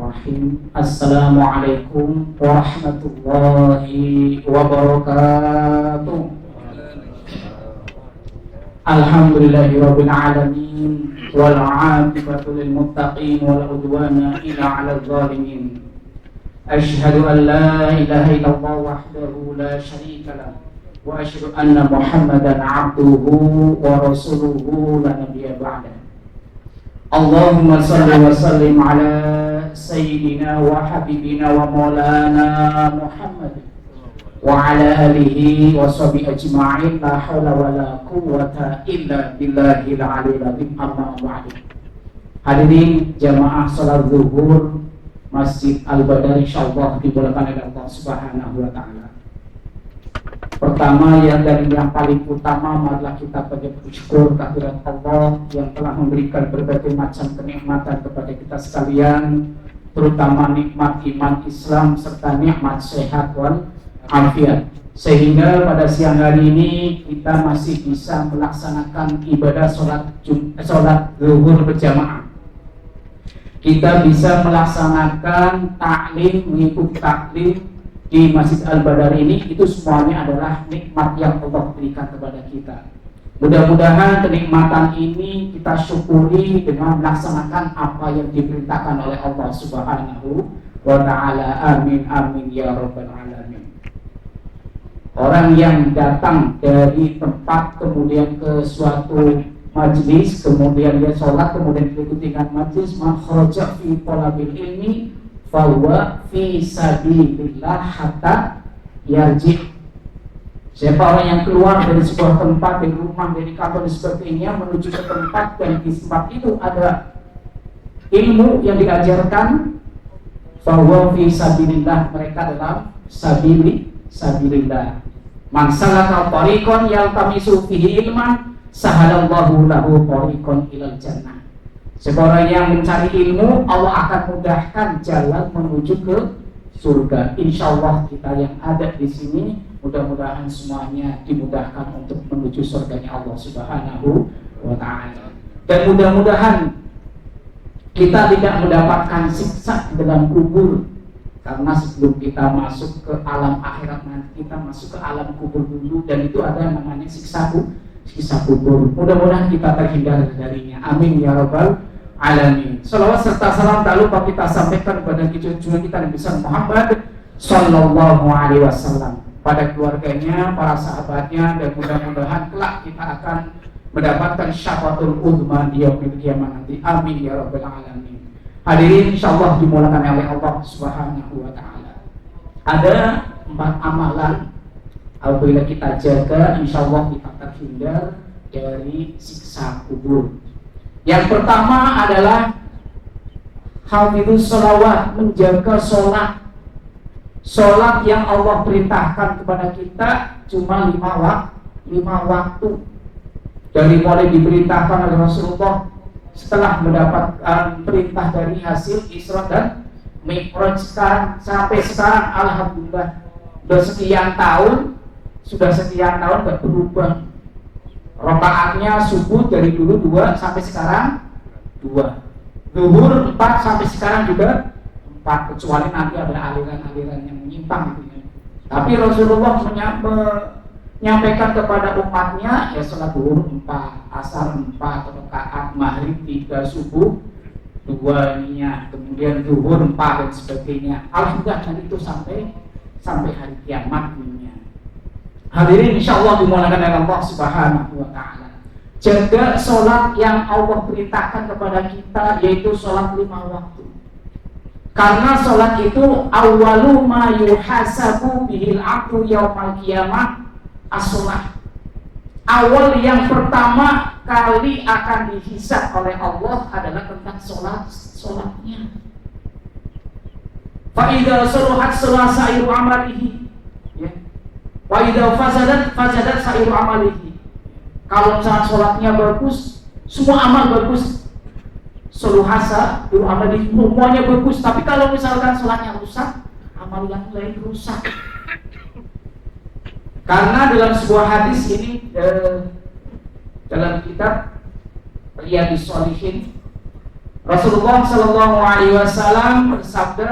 Bismillahirrahmanirrahim. Assalamualaikum warahmatullahi wabarakatuh. Alhamdulillahirabbil alamin wal 'aqibatu lil muttaqin wala udwana illa 'alal zalimin. Asyhadu an la ilaha illallah wahdahu la syarika lah wa asyhadu anna Muhammadan 'abduhu wa rasuluhu la nabiyya ba'da. Allahumma salli wa sallim ala sayyidina wa habibina wa maulana Muhammad wa ala alihi wa sahbihi ajma'in. La hawla wa la quwwata illa billahil aliyyil azim. Amma ba'du. Hadirin jamaah salat zuhur Masjid Al-Badar insyaallah dimulakan oleh Allah Subhanahu wa taala. Pertama yang paling utama adalah kita bersyukur kehadirat Allah yang telah memberikan berbagai macam kenikmatan kepada kita sekalian, terutama nikmat iman Islam serta nikmat sehat wal afiat, sehingga pada siang hari ini kita masih bisa melaksanakan ibadah sholat zuhur berjamaah. Kita bisa melaksanakan taklim, mengikuti taklim di Masjid Al-Badar ini. Itu semuanya adalah nikmat yang Allah berikan kepada kita. Mudah-mudahan kenikmatan ini kita syukuri dengan melaksanakan apa yang diperintahkan oleh Allah Subhanahu wa ta'ala. Amin amin ya rabbal alamin. Orang yang datang dari tempat kemudian ke suatu majlis, kemudian dia sholat, kemudian diikuti dengan majlis, man kharaja fi talabil ilmi fahuwa fi sabilillah hatta yarji'. Siapa orang yang keluar dari sebuah tempat, dari rumah, dari kantor dan sebagainya menuju ke tempat dan di tempat itu ada ilmu yang diajarkan, fahuwa fi sabilillah, mereka dalam sabilillah. Man salaka tariqan yaltamisu fihi ilman sahalallahu lahu tariqan ilal jannah. Seorang yang mencari ilmu, Allah akan mudahkan jalan menuju ke surga. Insyaallah kita yang ada di sini mudah-mudahan semuanya dimudahkan untuk menuju surganya Allah Subhanahu wa ta'ala. Dan mudah-mudahan kita tidak mendapatkan siksa di dalam kubur, karena sebelum kita masuk ke alam akhirat nanti kita masuk ke alam kubur dulu, dan itu ada yang namanya siksa kubur. Mudah-mudahan kita terhindar darinya. Amin ya rabbal alamin. Salawat serta salam tak lupa kita sampaikan kepada junjungan kita Nabi Muhammad sallallahu alaihi wasallam, pada keluarganya, para sahabatnya, dan mudah-mudahan kelak kita akan mendapatkan syafaatul uzma di yaumil qiyamah nanti. Amin ya rabbal alamin. Hadirin insyaallah dimulakan oleh Allah Subhanahu wa taala. Ada 4 amalan apabila kita jaga, insyaallah kita terhindar dari siksa kubur. Yang pertama adalah hafidzus sholawat, menjaga sholat. Sholat yang Allah perintahkan kepada kita cuma 5 waktu. Dari mulai diperintahkan oleh Rasulullah setelah mendapatkan perintah dari hasil Isra dan Mi'raj sampai sekarang alhamdulillah sudah sekian tahun gak berubah. Rakaatnya subuh dari dulu 2 sampai sekarang 2. Zuhur 4 sampai sekarang juga 4, kecuali nanti ada aliran-aliran yang menyimpang gitu ya. Tapi Rasulullah menyampaikan kepada umatnya ya sholat zuhur 4, asar 4 rakaat, maghrib 3, subuh 2 niat, kemudian zuhur 4 dan sebagainya. Alhamdulillah dan itu sampai hari kiamat dunia. Hadirin insyaallah dimulakan oleh Allah Subhanahu wa taala. Jaga sholat yang Allah perintahkan kepada kita, yaitu sholat 5 waktu. Karena sholat itu awwalu ma yuhasabu bihil abdu yaumal qiyamah as-sholat. Awal yang pertama kali akan dihisab oleh Allah adalah tentang sholatnya. Fa idza saluhat sa'iru amalihi, ya. Wa idza fasadat sa'iru amalihi. Kalau misalnya sholatnya bagus, semua amal bagus. Soluhasa, amalihi, semuanya bagus. Tapi kalau misalkan sholatnya rusak, amal yang lain rusak. Karena dalam sebuah hadis ini dalam kitab Riyadhus Shalihin, Rasulullah Shallallahu Alaihi Wasallam bersabda,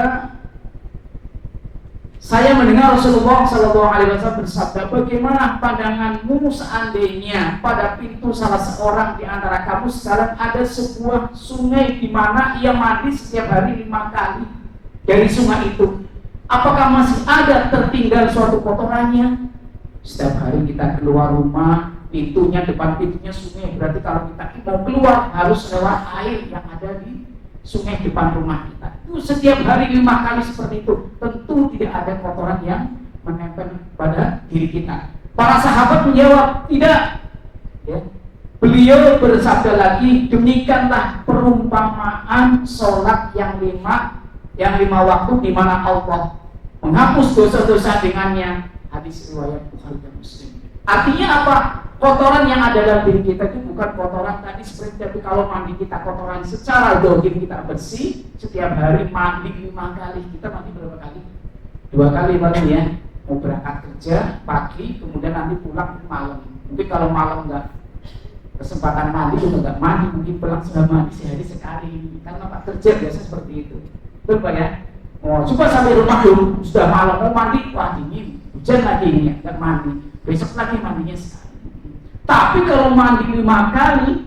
saya mendengar Rasulullah Shallallahu Alaihi Wasallam bersabda, bagaimana pandanganmu seandainya pada pintu salah seorang di antara kamu sekarang ada sebuah sungai di mana ia mandi setiap hari 5 kali dari sungai itu, apakah masih ada tertinggal suatu kotorannya? Setiap hari kita keluar rumah, pintunya, depan pintunya sungai, berarti kalau kita mau keluar harus lewat air yang ada di sungai depan rumah kita. Itu setiap hari 5 kali seperti itu. Tentu tidak ada kotoran yang menempel pada diri kita. Para sahabat menjawab, tidak. Ya. Beliau bersabda lagi, demikianlah perumpamaan sholat yang 5 waktu di mana Allah menghapus dosa-dosa dengannya. Hadis riwayat Bukhari dan Muslim. Artinya apa? Kotoran yang ada dalam diri kita itu bukan kotoran tadi seperti, tapi kalau mandi kita kotoran secara dohir kita bersih, setiap hari mandi 5 kali. Kita mandi berapa kali? 2 kali paling ya. Mau berangkat kerja pagi, kemudian nanti pulang malam. Mungkin kalau malam enggak kesempatan mandi juga enggak mandi, mungkin pulang sudah mandi sehari sekali. Karena Pak kerja biasa seperti itu. Betul Pak ya? Oh, coba sampai rumah dulu sudah malam mau mandi, wah dingin, hujan lagi ini enggak mandi. Besok lagi mandinya sekali. Tapi kalau mandi 5 kali,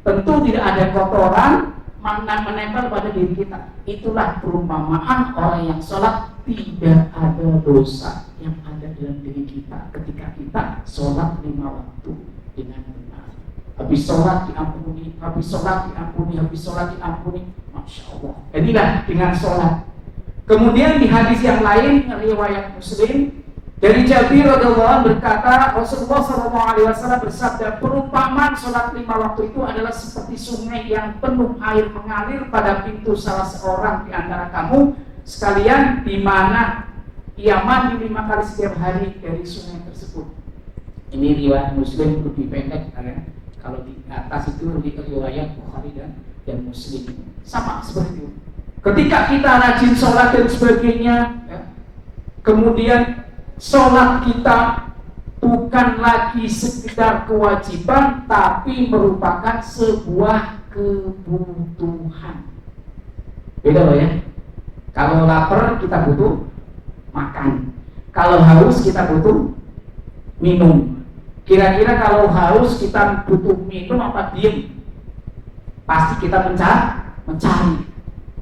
tentu tidak ada kotoran menempel pada diri kita. Itulah perumpamaan orang yang sholat, tidak ada dosa yang ada dalam diri kita ketika kita sholat 5 waktu dengan benar. Habis sholat diampuni, habis sholat diampuni, habis sholat diampuni. Masya Allah. Inilah dengan sholat. Kemudian di hadis yang lain, riwayat Muslim, dari Jabir radhiyallahu anhu berkata, Rasulullah SAW bersabda, perumpamaan sholat 5 waktu itu adalah seperti sungai yang penuh air mengalir pada pintu salah seorang di antara kamu sekalian, di mana ia mandi 5 kali setiap hari dari sungai tersebut. Ini riwayat Muslim, lebih pendek ya. Kalau di atas itu riwayat Bukhari dan Muslim. Sama seperti itu. Ketika kita rajin sholat dan sebagainya, ya, kemudian sholat kita bukan lagi sekedar kewajiban, tapi merupakan sebuah kebutuhan. Beda loh ya. Kalau lapar kita butuh makan. Kalau haus kita butuh minum. Kira-kira kalau haus kita butuh minum apa diem? Pasti kita mencari.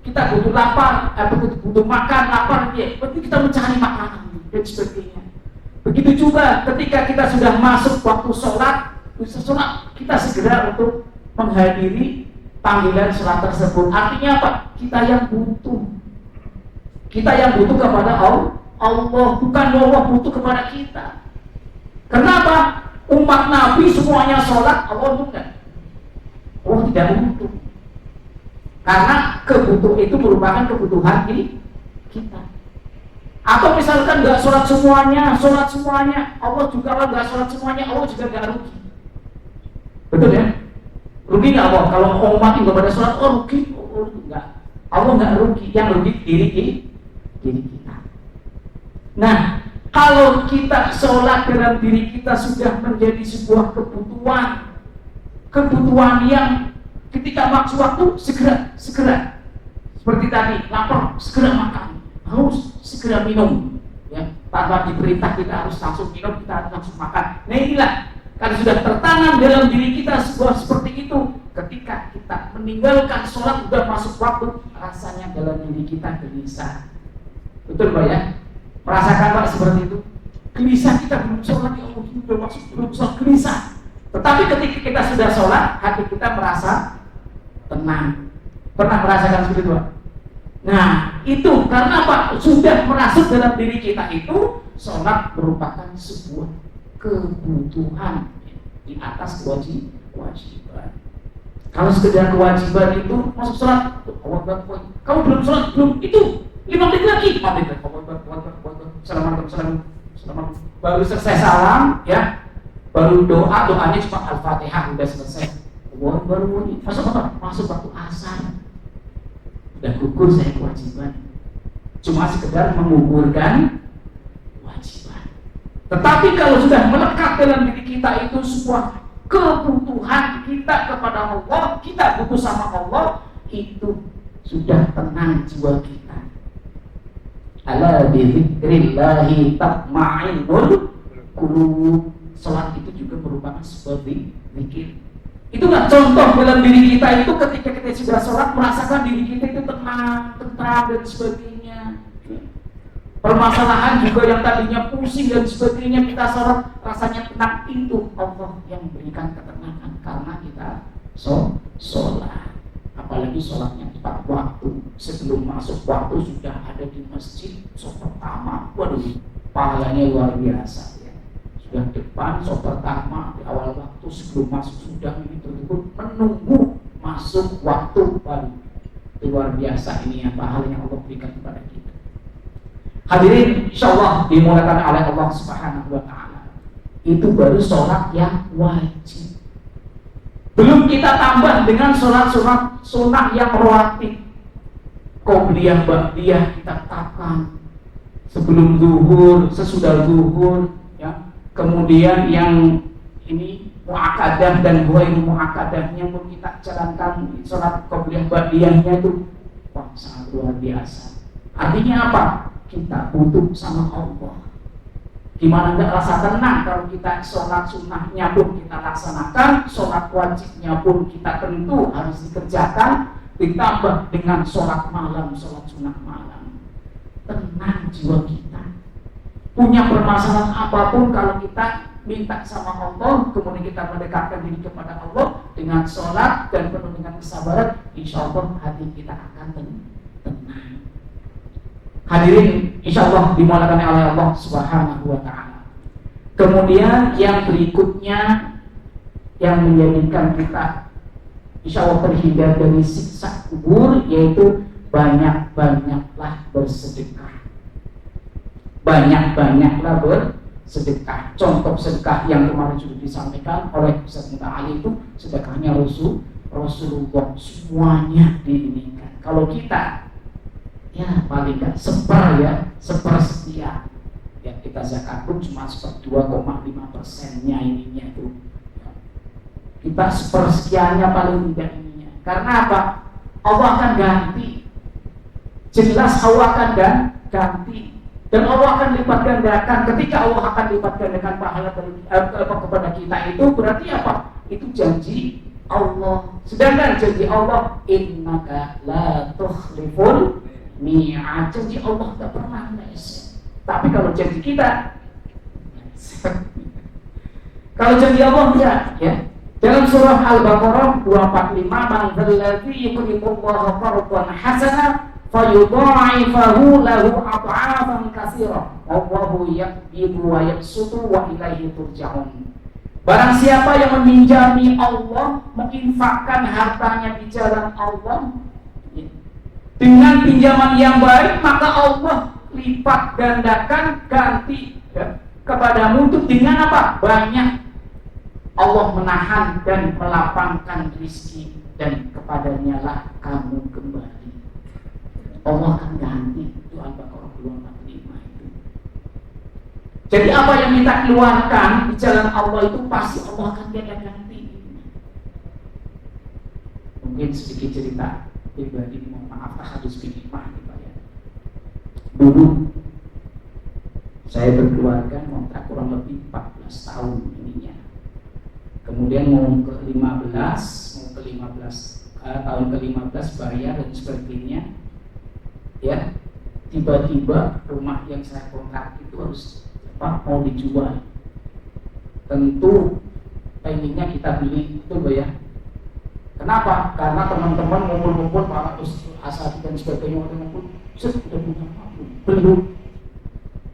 Kita butuh lapar, butuh makan, lapar, ya. Berarti kita mencari makanan dan sebagainya. Begitu juga ketika kita sudah masuk waktu sholat, kita segera untuk menghadiri panggilan sholat tersebut. Artinya apa? Kita yang butuh. Kita yang butuh kepada Allah, bukan Allah butuh kepada kita. Kenapa? Umat Nabi semuanya sholat, Allah bukan. Allah tidak butuh. Karena kebutuhan itu merupakan kebutuhan kita. Atau misalkan nggak sholat semuanya, Allah juga kalau nggak sholat semuanya, Allah juga nggak rugi. Betul ya? Rugi nggak Allah? Kalau umat nggak pada sholat, rugi? Nggak. Allah nggak rugi. Yang rugi diri kita. Nah, kalau kita sholat dalam diri kita sudah menjadi sebuah kebutuhan yang ketika waktu segera seperti tadi, lapar segera makan, haus segera minum, ya, tanpa diperintah kita harus langsung minum, kita harus langsung makan. Nah inilah, karena sudah tertanam dalam diri kita sebuah seperti itu. Ketika kita meninggalkan sholat sudah masuk waktu, rasanya dalam diri kita gelisah. Betul Pak ya? Merasakan Pak seperti itu? Gelisah, kita belum sholat, ya Allah, belum masuk, belum sholat, gelisah. Tetapi ketika kita sudah sholat, hati kita merasa tenang. Pernah merasakan seperti itu Pak? Nah itu karena apa? Sudah merasuk dalam diri kita itu, sholat merupakan sebuah kebutuhan di atas kewajiban. Kalau sekedar kewajiban itu masuk sholat, kamu belum sholat, belum, itu 5 menit lagi, 5 menit lagi, Assalamualaikum, baru selesai salam, ya, baru doanya cuma Al-Fatihah, udah selesai. Baru bunyi, masuk waktu asar, udah gugur saya kewajiban. Cuma sekedar menggugurkan kewajiban. Tetapi kalau sudah melekat dalam diri kita itu sebuah kebutuhan kita kepada Allah, kita butuh sama Allah, itu sudah tenang jiwa kita. Ala bi dzikrillahi tatma'innul qulub. Salat itu juga merupakan seperti zikir. Itu nggak contoh dalam diri kita itu ketika kita sudah sholat merasakan diri kita itu tenang, tentram dan sebagainya. Permasalahan juga yang tadinya pusing dan sebagainya, kita sholat rasanya tenang, itu Allah yang memberikan ketenangan karena kita sholat. Apalagi sholatnya tepat waktu, sebelum masuk waktu sudah ada di masjid sholat pertama. Waduh, pahalanya luar biasa ya. Sudah depan sholat pertama di awal waktu sebelum masuk sudah betul-betul menunggu masuk waktu baru. Itu luar biasa ini yang pahala yang Allah berikan kepada kita. Hadirin, insyaallah dimulakan oleh Allah Subhanahu wa taala. Itu baru sholat yang wajib. Belum kita tambah dengan sholat-sholat sunnah yang rawatib. Qobliyah, ba'diyah kita tetapkan sebelum zuhur, sesudah zuhur, ya. Kemudian yang ini mu'akadah dan ghairu mu'akadahnya pun kita jalankan sholat qobliyah, ba'diyahnya itu wah, sangat luar biasa. Artinya apa? Kita butuh sama Allah. Gimana nggak rasa tenang kalau kita sholat sunnahnya pun kita laksanakan, sholat wajibnya pun kita tentu harus dikerjakan, ditambah dengan sholat malam, sholat sunnah malam. Tenang jiwa kita. Punya permasalahan apapun kalau kita minta sama Allah, kemudian kita mendekatkan diri kepada Allah dengan sholat dan penuh dengan kesabaran, insya Allah hati kita akan tenang. Hadirin, insyaallah dimulakan oleh Allah Subhanahu wa taala. Kemudian yang berikutnya yang menjadikan kita insyaallah terhindar dari siksa kubur yaitu banyak-banyaklah bersedekah. Banyak-banyaklah bersedekah. Contoh sedekah yang kemarin sudah disampaikan oleh Ustaz Muta Ali itu sedekahnya Rasulullah, semuanya diinginkan. Kalau kita ya paling nggak sepersekian ya, kita zakat pun cuma 2,5%-nya ininya itu ya. Kita sepersekiannya paling tidak ininya, karena apa? Allah akan ganti, jelas Allah akan ganti, dan Allah akan lipat gandakan. Ketika Allah akan lipat gandakan pahala kepada kita, itu berarti apa? Itu janji Allah. Sedangkan janji Allah, innaka la tukhliful mi'ad, janji Allah tak pernah meleset. Tapi kalau janji kita kalau janji Allah enggak ya. Dalam surah Al-Baqarah 245, man dzalladzi yuqridullaha qardan hasana fayudha'ifahu lahu ad'afan katsira wallahu yaqbidu wa yabsutu wa ilaihi turja'un. Barang siapa yang meminjami Allah, menginfakkan hartanya di jalan Allah dengan pinjaman yang baik, maka Allah lipat gandakan ganti ya, kepadamu itu dengan apa? Banyak. Allah menahan dan melapangkan rezeki, dan kepadanya lah kamu kembali. Allah akan ganti. Itu Al-Baqarah 245 itu. Jadi apa yang kita keluarkan di jalan Allah itu pasti Allah akan ganti. Mungkin sedikit cerita pribadi, mohon maaf hadis bilimah gitu ya. Dulu saya berkeluarga ngontrak kurang lebih 14 tahun ininya. Kemudian mau ke 15 tahun ke-15 bayar dan sebagainya. Ya, tiba-tiba rumah yang saya kontrak itu harus mau dijual. Tentu pengennya kita beli itu ya. Kenapa? Karena teman-teman ngumpul-ngumpul para asal dan sebagainya ngumpul, sudah punya belum.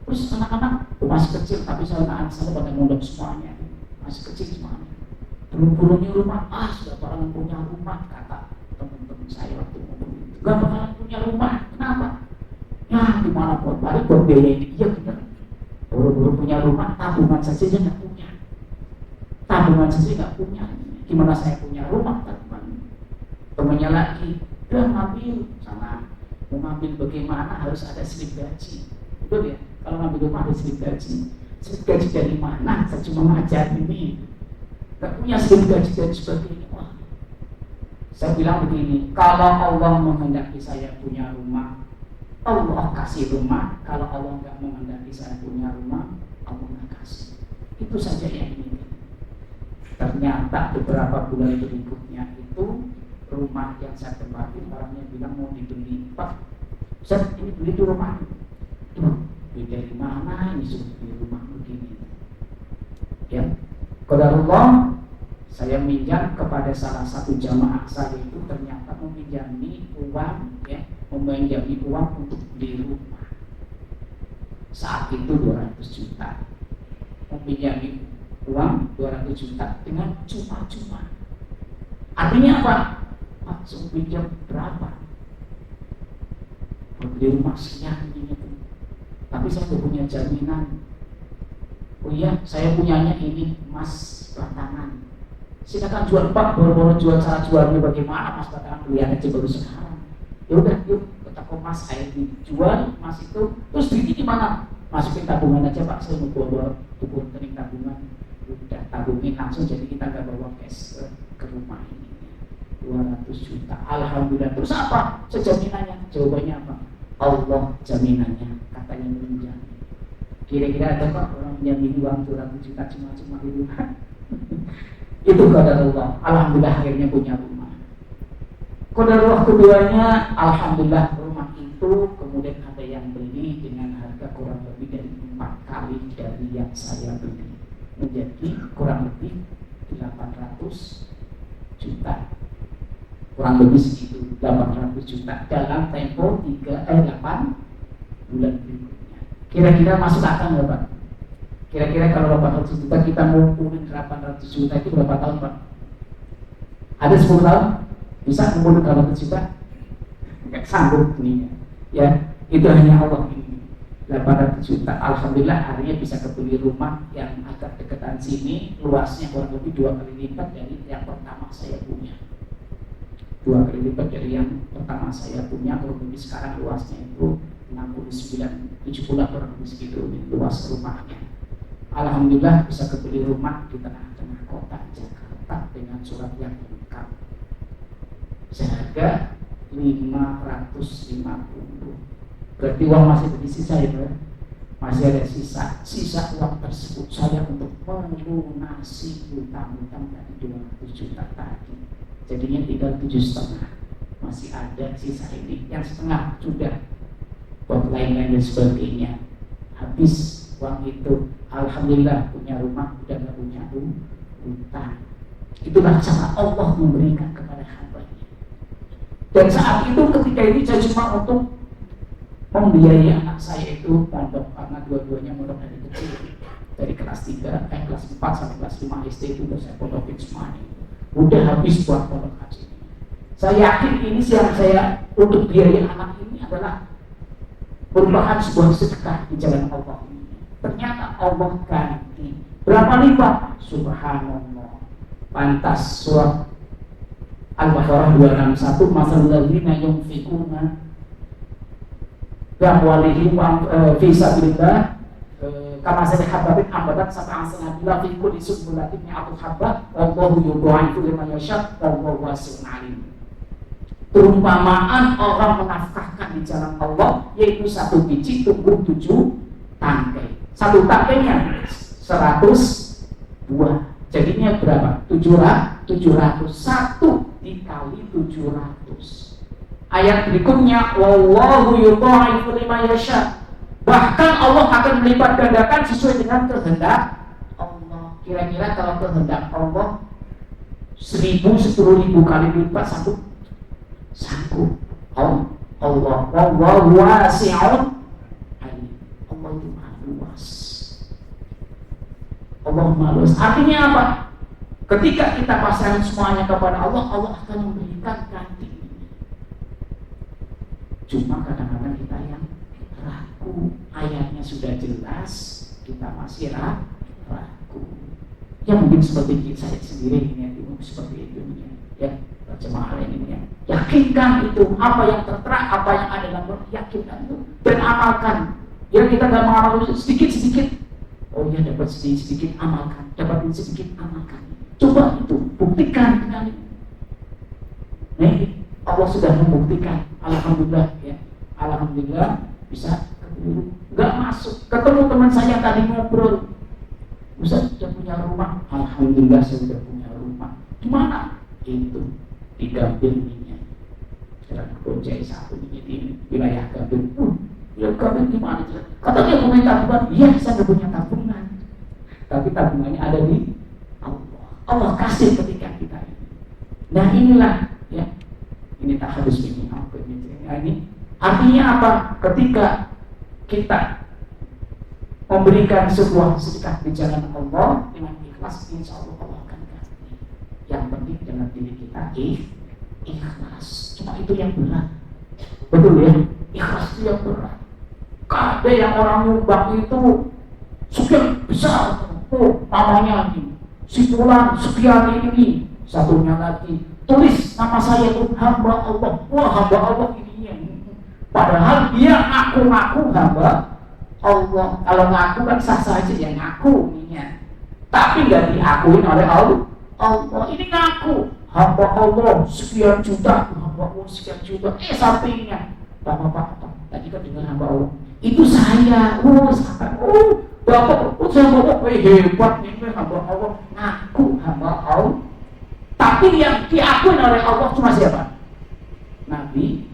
Terus anak-anak masih kecil, tapi anak-anak saya pada ngundang semuanya, masih kecil semuanya. Belum punya rumah, sudah bakalan punya rumah, kata teman-teman saya waktu ngumpul. Gak bakalan punya rumah, kenapa? Ya gimana buat balik buat biaya ini, iya benar. Baru-baru punya rumah, tabungan saja dia nggak punya. Tabungan saja nggak punya. Gimana saya punya rumah? Temannya lagi, udah ngambil sana, mau ngambil bagaimana harus ada slip gaji, betul ya? Kalau ngambil rumah ada slip gaji dari mana? Saya cuma ngajar ini, nggak punya slip gaji dan sebagainya. Wah, Saya bilang begini, kalau Allah menghendaki saya punya rumah, Allah kasih rumah. Kalau Allah nggak menghendaki saya punya rumah, Allah nggak kasih. Itu saja yang ini. Ternyata beberapa bulan berikutnya itu rumah yang saya tempati orangnya bilang mau dibeli. Pak, Ustaz, ini beli di rumah. Tuh, dari mana ini sudah beli rumah begini? Ya, qadarullah. Saya minjam kepada salah satu jamaah saya itu ternyata meminjami uang, ya, meminjami uang untuk beli rumah. Saat itu 200 juta. Meminjami uang 200 juta dengan cuma-cuma. Artinya apa? Langsung pinjam berapa? Beli rumah sekian ini. Tapi saya tidak punya jaminan. Oh iya, saya punyanya ini emas batangan. Silakan jual Pak, baru-baru jual, cara jualnya bagaimana Mas batangan, lihat aja baru sekarang. Ya udah, yuk ke toko emas, saya dijual emas itu. Terus duitnya gimana? Masukin tabungan aja Pak, saya mau bawa buku rekening tabungan. Udah tabungin langsung, jadi kita nggak bawa cash ke rumah ini. 200 juta, alhamdulillah. Terus apa sejaminannya? Jawabannya apa? Allah jaminannya, katanya menjamin. Kira-kira ada Pak orang menjamin uang 200 juta cuma-cuma itu? Itu qadarullah. Alhamdulillah akhirnya punya rumah. Qadarullah keduanya, alhamdulillah rumah itu kemudian ada yang beli dengan harga kurang lebih dari 4 kali dari yang saya beli, menjadi kurang lebih 800 juta. Kurang lebih segitu, 800 juta dalam tempo 8 bulan berikutnya. Kira-kira masuk akal nggak Pak? Kira-kira kalau 800 juta kita mau ngumpulin 800 juta itu berapa tahun Pak? Ada 10 tahun? Bisa ngumpulin 800 juta? Nggak sanggup nih ya. Itu hanya Allah ini. 800 juta, alhamdulillah akhirnya bisa kebeli rumah yang agak deketan sini, luasnya kurang lebih 2 kali lipat dari yang pertama saya punya. 2 kali lipat dari yang pertama saya punya, kurang lebih sekarang luasnya itu 69, 70 kurang lebih segitu luas rumahnya. Alhamdulillah bisa kebeli rumah di tengah-tengah kota Jakarta dengan surat yang lengkap seharga 550. Berarti uang masih bersisa ya Pak? Masih ada sisa uang tersebut saya untuk melunasi hutang-hutang dari 200 juta tadi. Jadinya tinggal 7,5. Masih ada sisa ini, yang setengah sudah buat lain-lain dan sebagainya. Habis uang itu, alhamdulillah punya rumah, udah gak punya hutang. Itulah cara Allah memberikan kepada hambanya. Dan saat itu ketika ini saya cuma untuk membiayai anak saya itu pondok, karena dua-duanya mondok dari kecil, dari kelas 3, kelas 4 sampai kelas 5 SD itu udah saya pondokin semuanya. Udah habis buat pondok haji. Saya yakin ini yang saya untuk biaya anak ini adalah merupakan sebuah sedekah di jalan Allah ini. Ternyata Allah ganti berapa lipat? Subhanallah. Pantas surah Al-Baqarah 261, masalul ladzina yunfiquna amwalihim fi sabilillah kama habatin ambatat sab'an sanabila fi kulli sunbulatin mi'atu habbah wallahu yudha'ifu liman yasha' wallahu wasi'un 'alim. Perumpamaan orang menafkahkan di jalan Allah, yaitu 1 biji tumbuh 7 tangkai. 1 tangkainya 100 buah. Jadinya berapa? 700. 1 dikali 700. Ayat berikutnya, wallahu yudha'ifu liman yasha'. Bahkan Allah akan melipat gandakan sesuai dengan kehendak Allah. Kira-kira kalau kehendak Allah 1000, 10.000 kali lipat sanggup. Allah wallahu wasi'un alim. Allah itu maha luas. Allah maha luas. Artinya apa? Ketika kita pasrahkan semuanya kepada Allah, Allah akan memberikan ganti. Cuma kadang-kadang kita yang ragu. Ayatnya sudah jelas, kita masih ragu. Ya mungkin seperti saya sendiri ini, seperti itu ya. Jemaah ini ya, yakinkan itu apa yang tertera, apa yang ada dalam Quran, yakinkan itu dan amalkan. Ya kita nggak mengamalkan sedikit. Oh ya, dapat sedikit amalkan, dapat sedikit amalkan. Coba itu buktikan dengan itu. Nih, Allah sudah membuktikan. Alhamdulillah ya. Alhamdulillah bisa keburu. Gak masuk. Ketemu teman saya tadi ngobrol. Ustaz sudah punya rumah. Alhamdulillah saya sudah punya rumah. Gimana? Itu di Gambir ini. Sekarang Bonjai satu ini di wilayah Gambir. Wilayah Gambir gimana? Katanya punya tabungan. Iya, saya sudah punya tabungan. Tapi tabungannya ada di Allah. Allah kasih ketika kita ini. Nah inilah ya. Ini tak harus ini apa ini. Artinya apa? Ketika kita memberikan sebuah sedekah di jalan Allah dengan ikhlas, insya Allah Allah akan ganti. Yang penting dalam diri kita ikhlas. Cuma itu yang berat. Betul ya? Ikhlas itu yang berat. Ada yang orang nyumbang itu sekian besar. Oh, namanya ini si fulan sekian ini. Satunya lagi tulis nama saya itu hamba Allah. Wah, hamba Allah ini. Padahal dia ngaku-ngaku hamba Allah. Kalau ngaku kan sah saja ya ngaku ininya. Tapi nggak diakuin oleh Allah. Ini ngaku hamba Allah sekian juta, hamba Allah sekian juta. Sampingnya Bapak tadi kan dengan hamba Allah. Itu saya. Bapak saya bapak hebat ini hamba Allah. Ngaku hamba Allah. Tapi yang diakui oleh Allah cuma siapa? Nabi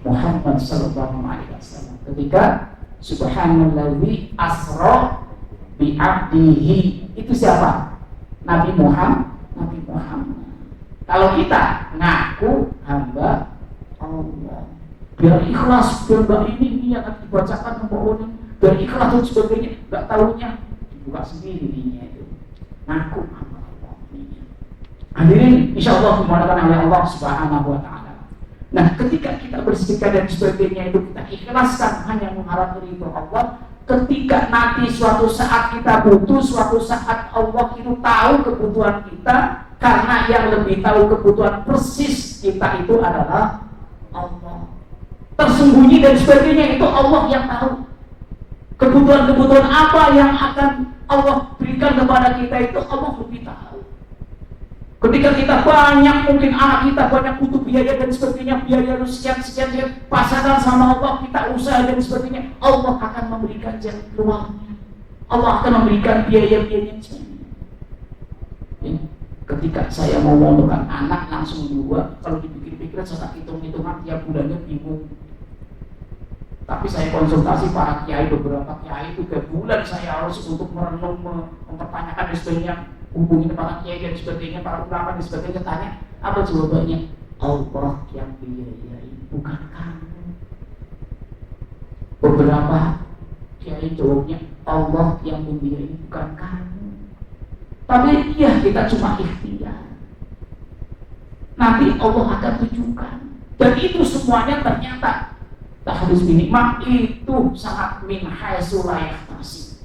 Muhammad sallallahu alaihi wasallam. Ketika subhanalladzi asra bi 'abdihi, itu siapa? Nabi Muhammad. Kalau kita ngaku hamba Allah, biar ikhlas, biar ini akan dibacakan hamba Allah, biar ikhlas dan sebagainya, nggak tahunya dibuka sendiri dirinya itu. Ngaku hamba Allah ini. Hadirin, insyaallah dimudahkan oleh Allah Subhanahu wa taala. Nah, ketika kita bersedekah dan sebagainya itu kita ikhlaskan hanya mengharap ridho Allah. Ketika nanti suatu saat kita butuh, suatu saat Allah itu tahu kebutuhan kita, karena yang lebih tahu kebutuhan persis kita itu adalah Allah. Tersembunyi dan sebagainya itu Allah yang tahu. Kebutuhan-kebutuhan apa yang akan Allah berikan kepada kita itu Allah lebih tahu. Ketika kita banyak, mungkin anak kita banyak butuh biaya dan sebagainya, biaya harus sekian, pasangan sama Allah, kita usaha dan sebagainya, Allah akan memberikan jalan keluarnya. Allah akan memberikan biaya-biayanya. Ketika saya mau memondokkan anak langsung 2, kalau dipikir-pikir saya hitung-hitungan tiap bulannya bingung. Tapi saya konsultasi para kiai, beberapa kiai itu 3 bulan saya harus untuk merenung, mempertanyakan dan sebagainya, hubungi para kiai dan sebagainya, para ulama dan sebagainya, tanya apa jawabannya? Allah yang biayai, bukan kamu. Beberapa kiai jawabnya Allah yang membiayai, bukan kamu. Tapi iya, kita cuma ikhtiar. Nanti Allah akan tunjukkan. Dan itu semuanya ternyata tahdits binikmah itu sangat min haitsu la yahtasib.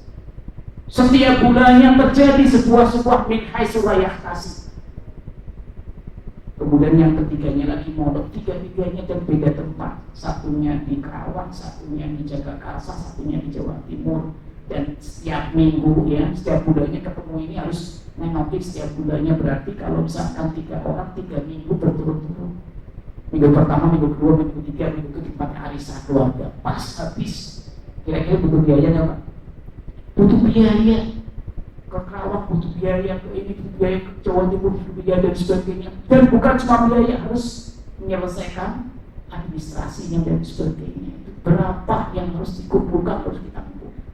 Setiap bulannya terjadi sebuah min haitsu la yahtasib. Kemudian yang ketiganya lagi mondok, 3-tiganya dan beda tempat. Satunya di Karawang, satunya di Jagakarsa, satunya di Jawa Timur. Dan setiap minggu ya, setiap bulannya ketemu ini harus nengokin setiap bulannya. Berarti kalau misalkan 3 orang 3 minggu berturut-turut, minggu pertama, minggu kedua, minggu ketiga, minggu keempat arisan keluarga, pas habis. Kira-kira butuh biaya nggak Pak? Butuh biaya. Ke Karawang butuh biaya, ke ini butuh biaya, ke Jawa Timur butuh biaya dan sebagainya. Dan bukan cuma biaya, harus menyelesaikan administrasinya dan sebagainya. Itu berapa yang harus dikumpulkan, harus kita kumpulkan.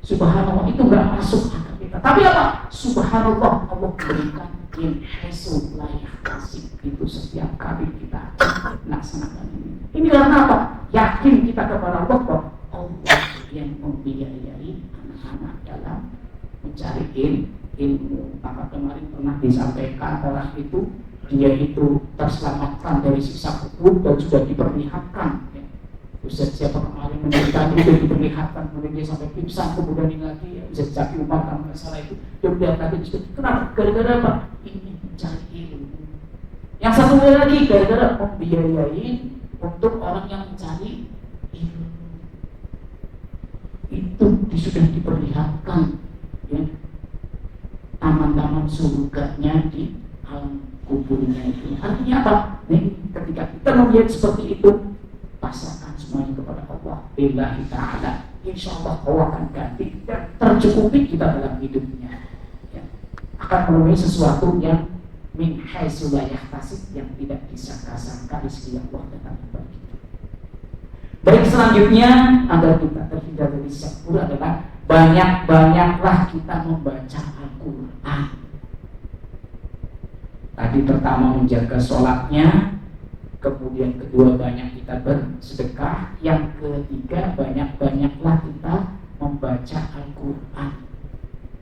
Subhanallah, itu nggak masuk akal kita. Tapi apa? Subhanallah, Allah berikan in haitsu la yahtasib. Itu setiap kali kita laksanakan ini. Ini karena apa? Yakin kita kepada Allah bahwa Allah yang membiayai anak-anak dalam mencari ilmu. Maka kemarin pernah disampaikan orang itu, dia itu terselamatkan dari siksa kubur dan sudah diperlihatkan. Ustaz siapa kemarin menceritakan itu diperlihatkan, kemudian dia sampai pingsan, kemudian ini lagi ya, bisa Zaki Umar kalau nggak salah itu dia udah tadi disebut. Kenapa? Gara-gara apa? Ini mencari ilmu. Yang satu lagi gara-gara membiayai untuk orang yang mencari ilmu. Itu sudah diperlihatkan ya, taman-taman surganya di alam kuburnya itu. Artinya apa? Nih ketika ketika kita melihat seperti itu, pasrahkan semuanya kepada Allah. Billahi ta'ala, insya Allah Allah akan ganti dan tercukupi kita dalam hidupnya, ya. Akan memenuhi sesuatu yang min haitsu la yahtasib, yang tidak disangka-sangka rezeki Allah datang bagi kita. Baik, selanjutnya agar kita terhindar dari syukur adalah banyak-banyaklah kita membaca Al-Quran. Tadi pertama menjaga sholatnya, kemudian kedua banyak kita bersedekah, yang ketiga banyak-banyaklah kita membaca Al-Quran.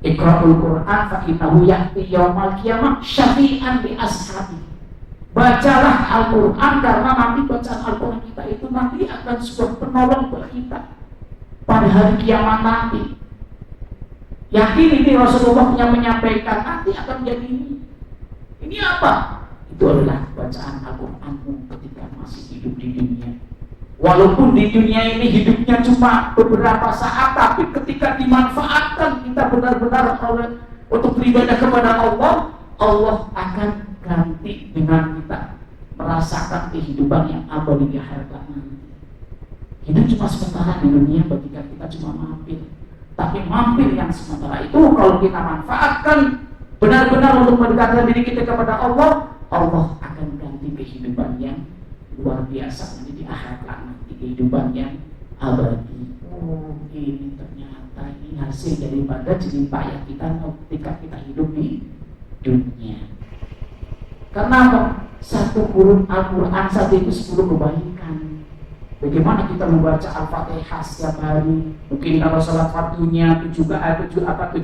Iqra'ul Quran fa innahu ya'ti yaumal qiyamah syafi'an li ashabi. Bacalah Al-Quran karena nanti bacaan Al-Quran kita itu nanti akan sebuah penolong bagi kita pada hari kiamat nanti. Yakin ini Rasulullah yang menyampaikan nanti akan menjadi ini. Ini apa? Itu adalah bacaan Al-Quranmu ketika masih hidup di dunia. Walaupun di dunia ini hidupnya cuma beberapa saat, tapi ketika dimanfaatkan kita benar-benar untuk beribadah kepada Allah, Allah akan ganti dengan kita merasakan kehidupan yang abadi di akhirat nanti. Hidup cuma sementara di dunia ketika kita cuma mampir. Tapi mampir yang sementara itu kalau kita manfaatkan benar-benar untuk mendekatkan diri kita kepada Allah, Allah akan ganti kehidupan yang luar biasa nanti di akhirat nanti, kehidupan yang abadi. Oh, ini ternyata ini hasil daripada jerih payah kita ketika kita hidup di dunia. Karena apa? Satu huruf Al-Quran saja itu 10 kebaikan. Bagaimana kita membaca Al-Fatihah setiap hari? Mungkin kalau sholat fardunya 7 rakaat, 17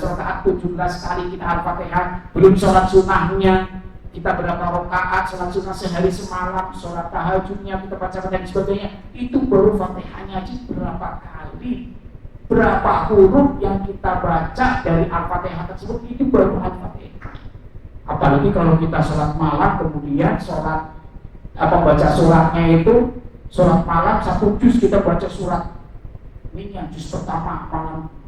rakaat, 17 kali kita Al-Fatihah. Belum sholat sunnahnya, kita berapa rakaat, sholat sunnah sehari semalam, sholat tahajudnya kita bacakan dan sebagainya. Itu baru Fatihahnya aja berapa kali, berapa huruf yang kita baca dari Al-Fatihah tersebut, itu baru Al-Fatihah. Apalagi kalau kita sholat malam, kemudian baca suratnya itu surat malam 1 juz, kita baca surat ini yang juz pertama,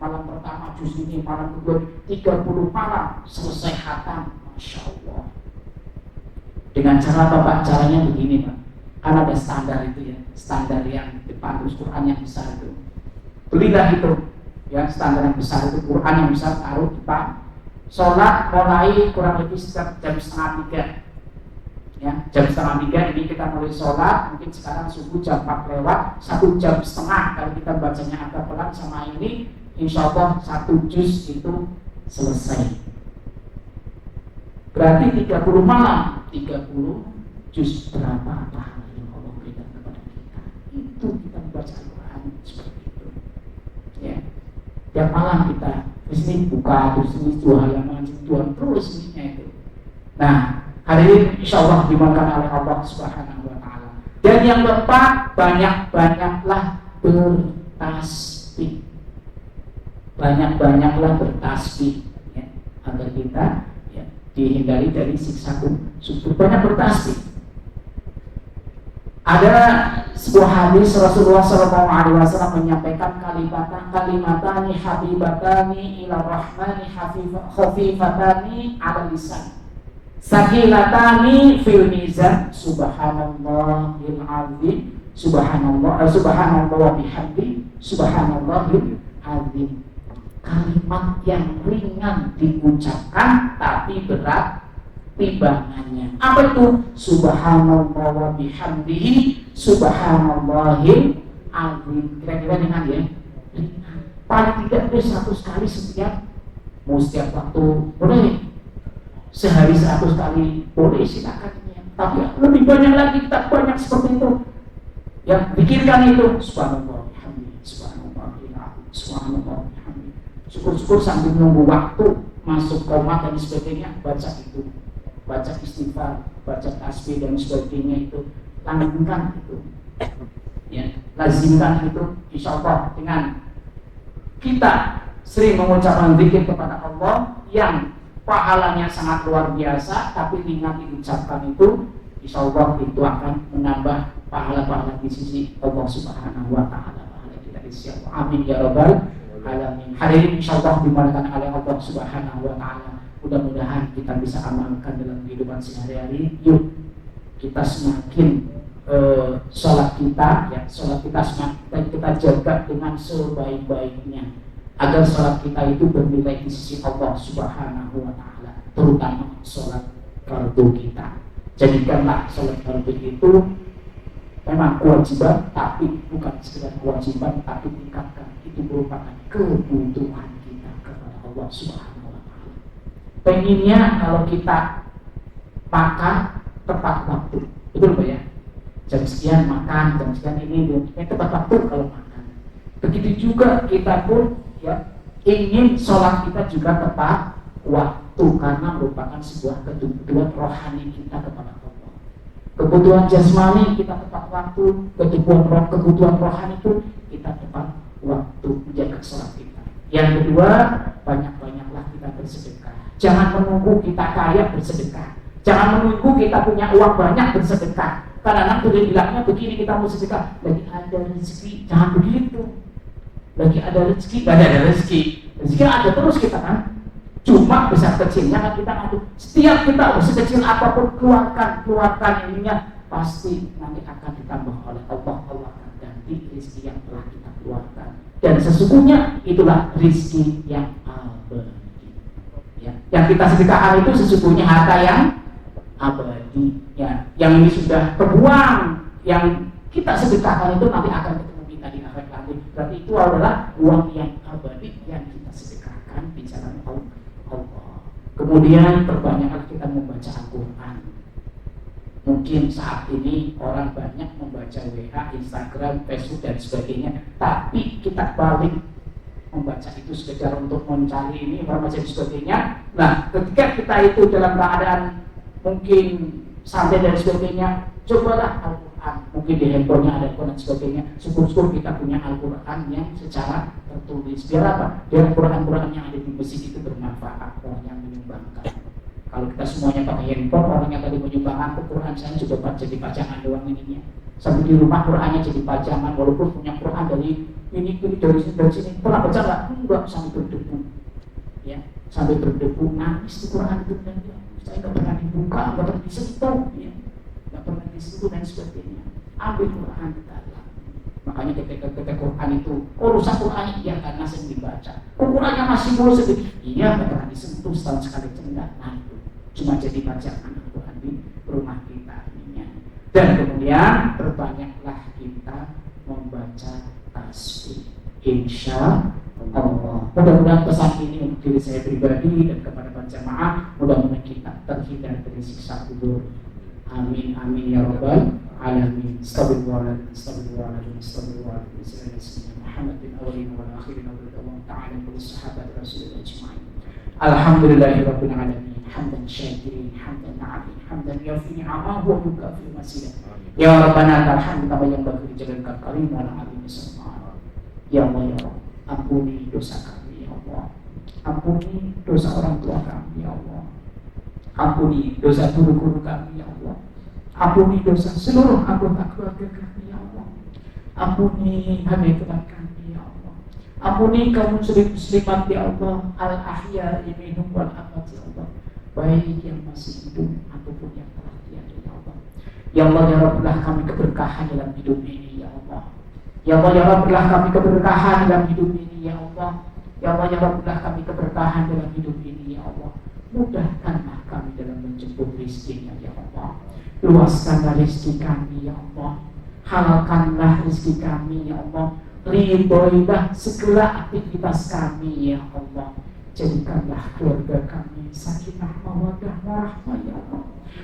malam pertama juz ini, malam kedua 30 malam selesai khatam. Masya Allah. Dengan cara apa Pak? Caranya begini Pak, kan ada standar itu ya, standar yang depan Quran yang besar itu, belilah itu ya, standar yang besar itu, Quran yang besar taruh depan. Sholat mulai kurang lebih sekitar jam 2:30 ya, jam 2:30 ini kita mulai sholat. Mungkin sekarang subuh jam 4 lewat, 1 jam setengah kalau kita bacanya agak pelan sama ini, insya Allah 1 juz itu selesai. Berarti 30 malam, 30 juz, berapa pahala yang Allah berikan kepada kita. Itu kita membaca Al-Quran seperti itu ya. Tiap malam kita di sini buka, terus ini 2 halaman, terus ininya itu. Nah, hadirin insyaallah dimakan oleh Allah Subhanahu wa taala. Dan yang keempat, banyak-banyaklah bertasbih. Banyak-banyaklah bertasbih ya, agar kita ya, dihindari dari siksa kubur. Banyak bertasbih. Ada sebuah hadis Rasulullah SAW menyampaikan kalimatani habibatani ila rahmani khafifatani ala lisan sakilatani fil mizan subhanallahil azim subhanallah wa bihamdi subhanallahil azim. Kalimat yang ringan diucapkan tapi berat timbangannya. Apa itu? Subhanallah wa bihamdihi subhanallahil azim. Kira-kira ringan ya? Paling tidak itu 100 kali setiap waktu, boleh sehari 100 kali, boleh silakan ya. Tapi lebih banyak lagi, kita banyak seperti itu ya, pikirkan itu subhanallah bihamdihi subhanallahil azim subhanallah bihamdihi. Syukur-syukur sambil menunggu waktu masuk koma dan sebagainya, baca itu, baca istighfar, baca tasbih dan sebagainya itu, langgengkan itu ya, lazimkan itu. Insya Allah dengan kita sering mengucapkan zikir kepada Allah yang pahalanya sangat luar biasa, tapi ringan diucapkan itu, insya Allah itu akan menambah pahala-pahala di sisi Allah Subhanahu wa taala. Pahala kita di sisi Allah. Amin ya rabbal alamin. Hadirin insyaallah dimuliakan oleh Allah Subhanahu wa taala. mudah-mudahan kita bisa amalkan dalam kehidupan sehari-hari. Yuk kita semakin sholat kita semakin kita jaga dengan sebaik-baiknya agar sholat kita itu bernilai di sisi Allah Subhanahu wa Ta'ala, terutama sholat fardu kita. Jadikanlah sholat fardu itu memang kewajiban, tapi bukan sekedar kewajiban, tapi tingkatkan itu merupakan kebutuhan kita kepada Allah Subhanahu wa Ta'ala. Pengennya kalau kita makan tepat waktu, betul Pak ya? Jam sekian makan, jam sekian ini tepat waktu kalau makan. Begitu juga kita pun ya ingin sholat kita juga tepat waktu, karena merupakan sebuah kebutuhan rohani kita kepada Allah. Kebutuhan jasmani kita tepat waktu, kebutuhan rohani itu kita tepat waktu menjaga sholat kita. Yang kedua, banyak-banyaklah kita bersedekah. Jangan menunggu kita kaya bersedekah. Jangan menunggu kita punya uang banyak bersedekah. Karena sudah bilangnya begini, kita mau sedekah, lagi ada rezeki, jangan begitu. Lagi ada rezeki, gak ada rezeki. Rezeki ada terus kita kan. Cuma besar kecilnya kan kita ngadu. Setiap kita sekecil apapun keluarkan ininya, pasti nanti akan ditambah oleh Allah. Allah akan ganti rezeki yang telah kita keluarkan. Dan sesungguhnya itulah rezeki yang abadi. Ya. Yang kita sedekahkan itu sesungguhnya harta yang abadi. Ya. Yang ini sudah terbuang, yang kita sedekahkan itu nanti akan ketemu kita di akhirat nanti. Berarti itu adalah uang yang abadi yang kita sedekahkan di jalan Allah. Kemudian perbanyaklah kita membaca Al-Quran. Mungkin saat ini orang banyak membaca WA, Instagram, Facebook dan sebagainya, tapi kita balik membaca itu sekedar untuk mencari ini informasi dan sebagainya. Nah, ketika kita itu dalam keadaan mungkin santai dan sebagainya, cobalah Al-Quran. Mungkin di handphonenya ada Al-Quran dan sebagainya. Syukur-syukur kita punya Al-Quran yang secara tertulis. Biar apa? Biar Quran-Quran yang ada di masjid itu bermanfaat, orang yang menyumbangkan. Kalau kita semuanya pakai handphone, orang yang tadi menyumbang Al-Quran, saya coba jadi pajangan doang ininya. Sampai di rumah Qurannya jadi pajangan, walaupun punya Quran dari ini dari sini. Pernah baca nggak? Enggak, sampai berdebu. Ya, sampai berdebu, nangis di Quran itu. Saya nggak pernah dibuka, nggak pernah disentuh, ya. Nggak pernah disentuh dan sebagainya. Ambil Quran kita lah. Makanya ketika Quran itu, rusak Quran, iya karena sering dibaca. Qurannya masih mulus sedikit, iya nggak pernah disentuh, setahun sekali cendak. Nah itu cuma jadi bacaan Quran di rumah kita ininya. Dan kemudian perbanyaklah kita membaca tasbih. Insya Allah. Mudah-mudahan pesan ini untuk diri saya pribadi dan kepada para jamaah, mudah-mudahan kita terhindar dari siksa kubur. Amin amin ya rabbal alamin. Astagfirullahaladzim, astagfirullahaladzim, astagfirullahaladzim. Bismillahirrahmanirrahim. Muhammad bin awalin wal akhirin wa radhiyallahu ta'ala anhum sahabat Rasulullah ajma'in. Alhamdulillahirabbil alamin. Hamdan syakirin, hamdan na'amin, hamdan yafi ni'amahu wa yukafi masidah. Ya Rabbana lakal kama yanbaghi li jalalika karim wa ala alihi subhanahu. Ya Allah ya Rabb, ampuni dosa kami ya Allah. Ampuni dosa orang tua kami ya Allah. Ampuni dosa guru-guru kami ya Allah. Ampuni dosa seluruh anggota keluarga kami ya Allah. Ampuni habaib kami ya Allah. Ampuni kaum muslimat ya Allah, al-ahya'i minhum wal amwat ya Allah, baik yang masih hidup ataupun yang telah tiada ya Allah. Ya Allah ya Rabb, berilah kami keberkahan dalam hidup ini ya Allah. Ya Allah ya Rabb, berilah kami keberkahan dalam hidup ini ya Allah. Ya Allah ya Rabb, berilah kami keberkahan dalam hidup ini ya Allah. Mudahkanlah kami dalam menjemput rizkinya ya Allah. Luaskanlah rizki kami ya Allah. Halalkanlah rizki kami ya Allah. Ridhoilah segala aktivitas kami ya Allah. Jadikanlah keluarga kami sakinah mawaddah warahmah ya Allah.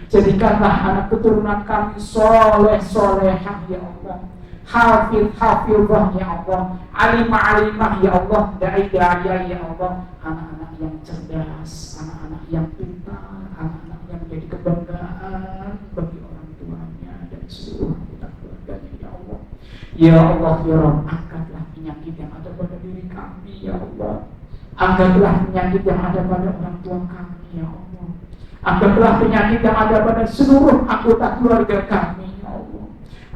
Jadikanlah anak keturunan kami soleh-solehah ya Allah. Hafidh-hafidhah ya Allah. Alimah-alimah ya Allah. Da'i-da'iyah ya Allah. Anak-anak yang cerdas, anak-anak yang pintar, anak-anak yang menjadi kebanggaan bagi orang tuanya dan seluruh anggota keluarganya ya Allah. Ya Allah ya Rabb, angkatlah penyakit yang ada pada diri kami ya Allah. Angkatlah penyakit yang ada pada orang tua kami ya Allah. Angkatlah penyakit yang ada pada seluruh anggota keluarga kami ya Allah.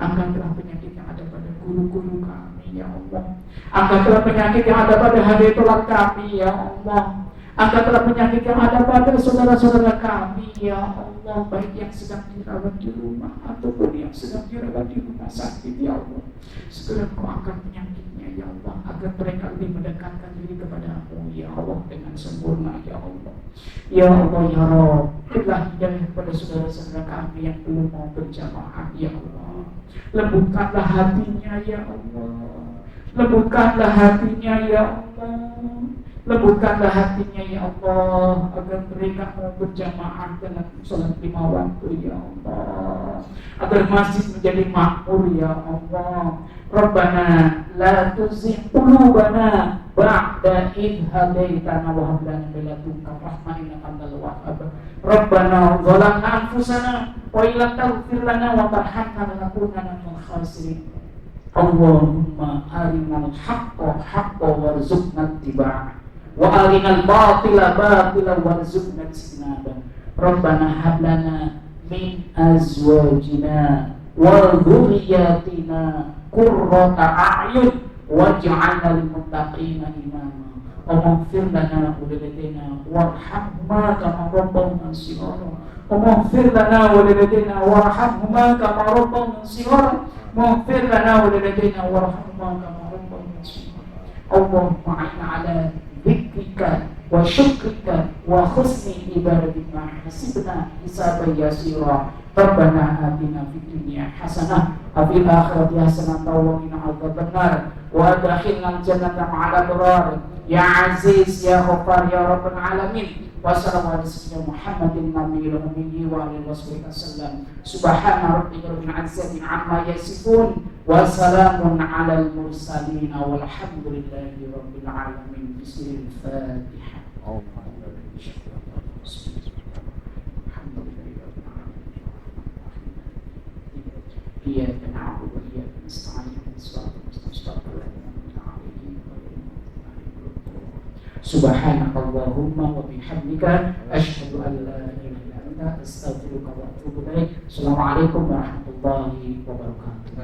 Angkatlah penyakit yang ada pada guru-guru kami ya Allah. Angkatlah penyakit yang ada pada hadirat kami ya Allah. Angkatlah penyakit yang ada pada saudara-saudara kami, ya Allah, baik yang sedang dirawat di rumah ataupun yang sedang dirawat di rumah sakit, ya Allah. Segera Kau angkat penyakitnya, ya Allah, agar mereka lebih mendekatkan diri kepada-Mu, ya Allah, dengan sempurna, ya Allah. Ya Allah, ya Rabb, berilah hidayah kepada saudara-saudara kami yang belum mau berjamaah, ya Allah. Lembutkanlah hatinya, ya Allah. Lembutkanlah hatinya, ya Allah. Lembutkanlah hatinya, ya Allah, agar mereka mau berjamaah dengan sholat 5 waktu, ya Allah. Agar masjid menjadi makmur, ya Allah. Rabbana la tuzigh qulubana ba'da idh hadaitana wa hab lana min ladunka rahmah innaka antal wahhab. Rabbana zalamna anfusana wa illam taghfir lana wa tarhamna lanakunanna minal khasirin. Allahumma arinal haqqa haqqan warzuqna ittiba'ah wa arinal batila batilan warzuqna ijtinabah. Rabbana hab lana min azwajina wa dhurriyyatina qurrata a'yun waj'alna lil muttaqina imama. Waghfir lana walidaina warhamhuma kama rabbawna shighara. Waghfir lana walidaina warhamhuma kama rabbawna shighara. Waghfir lana walidaina warhamhuma kama rabbawna shighara. Allahumma 'ala dzikrika wa syukrika wa husni ibadatika hasibna hisaban yasira. Rabbana atina fid dunya hasanah wa fil akhirati hasanah wa qina adzabannar wa adkhilna al-jannata ma'al abrar ya aziz ya ghaffar ya rabbal alamin. Wassalamu ala sayyidina Muhammadin nabiyil ummi wa alihi wasallam. Subhana rabbika rabbil izzati amma yasifun wa salamun alal mursalin walhamdulillahi rabbil alamin. Bismillahirrahmanirrahim. إياك نعبد وإياك نستعين صراط المستقيم سبحانك اللهم وبحمدك أشهد أن لا إله إلا أنت أستغفرك وأتوب إليك. السلام عليكم ورحمة الله وبركاته.